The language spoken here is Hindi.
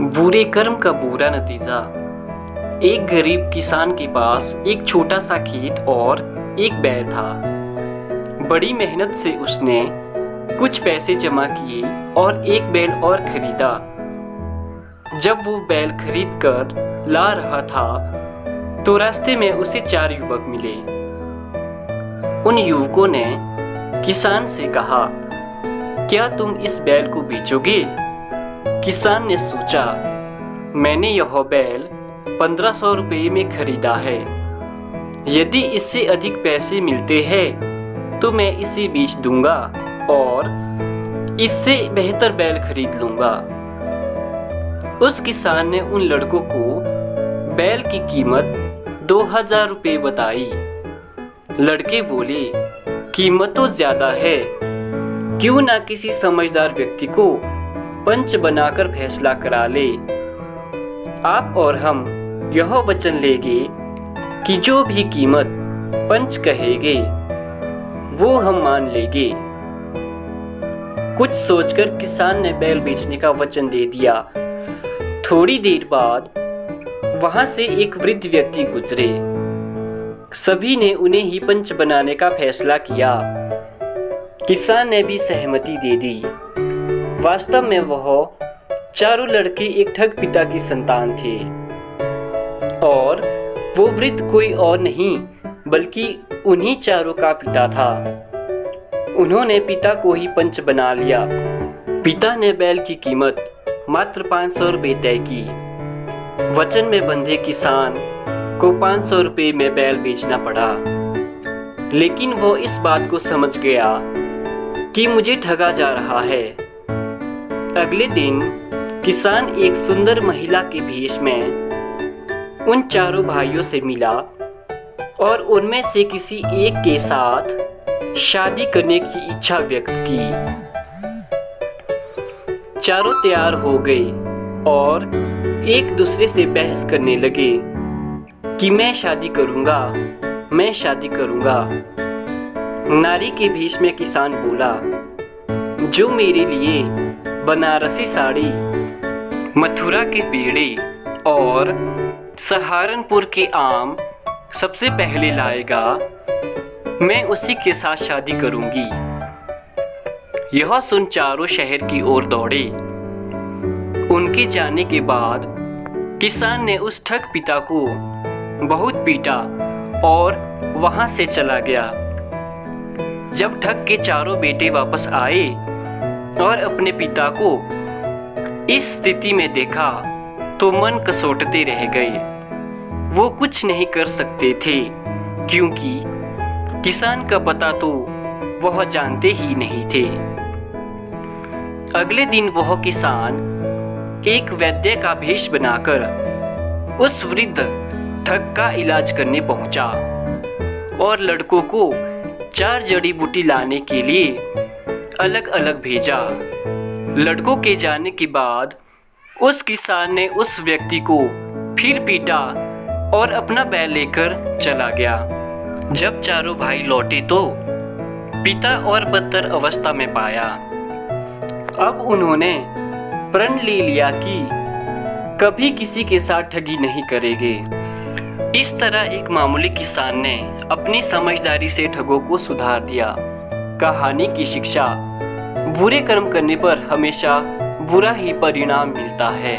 बुरे कर्म का बुरा नतीजा। एक गरीब किसान के पास एक छोटा सा खेत और एक बैल था। बड़ी मेहनत से उसने कुछ पैसे जमा किए और एक बैल और खरीदा। जब वो बैल खरीद कर ला रहा था तो रास्ते में उसे 4 युवक मिले। उन युवकों ने किसान से कहा, क्या तुम इस बैल को बेचोगे? किसान ने सोचा, मैंने यह बैल 1500 रुपये में खरीदा है। यदि इससे अधिक पैसे मिलते हैं तो मैं इसे बेच दूंगा और इससे बेहतर बैल खरीद लूंगा। उस किसान ने उन लड़कों को बैल की कीमत 2000 रुपये बताई। लड़के बोले, कीमत तो ज्यादा है, क्यों ना किसी समझदार व्यक्ति को पंच बनाकर फैसला करा ले। आप और हम यह वचन लेंगे कि जो भी कीमत पंच कहेंगे वो हम मान लेंगे। कुछ सोचकर किसान ने बैल बेचने का वचन दे दिया। थोड़ी देर बाद वहां से एक वृद्ध व्यक्ति गुजरे। सभी ने उन्हें ही पंच बनाने का फैसला किया। किसान ने भी सहमति दे दी। वास्तव में वह चारों लड़के एक ठग पिता की संतान थे और वो वृद्ध कोई और नहीं बल्कि उन्हीं चारों का पिता था। उन्होंने पिता को ही पंच बना लिया। पिता ने बैल की कीमत मात्र 500 रुपये तय की। वचन में बंधे किसान को 500 रुपये में बैल बेचना पड़ा, लेकिन वो इस बात को समझ गया कि मुझे ठगा जा रहा है। अगले दिन किसान एक सुंदर महिला के भेष में उन चारों भाइयों से मिला और उनमें से किसी एक के साथ शादी करने की इच्छा व्यक्त की। चारों तैयार हो गए और एक दूसरे से बहस करने लगे कि मैं शादी करूंगा, मैं शादी करूंगा। नारी के भेष में किसान बोला, जो मेरे लिए बनारसी साड़ी, मथुरा के पेड़े और सहारनपुर के आम सबसे पहले लाएगा, मैं उसी के साथ शादी करूंगी। यह सुन चारों शहर की ओर दौड़े। उनके जाने के बाद किसान ने उस ठग पिता को बहुत पीटा और वहां से चला गया। जब ठग के चारों बेटे वापस आए और अपने पिता को इस स्थिति में देखा तो मन कसोटते रह गए। वो कुछ नहीं कर सकते थे क्योंकि किसान का पता तो वह जानते ही नहीं थे। अगले दिन वह किसान एक वैद्य का भेष बनाकर उस वृद्ध ठग का इलाज करने पहुंचा और लड़कों को 4 जड़ी बूटी लाने के लिए अलग अलग भेजा। लड़कों के जाने के बाद उस किसान ने उस व्यक्ति को फिर पीटा और अपना बैल लेकर चला गया। जब चारों भाई लौटे तो पिता और बदतर अवस्था में पाया। अब उन्होंने प्रण ले लिया कि कभी किसी के साथ ठगी नहीं करेंगे। इस तरह एक मामूली किसान ने अपनी समझदारी से ठगों को सुधार दिया। कहानी की शिक्षा, बुरे कर्म करने पर हमेशा बुरा ही परिणाम मिलता है।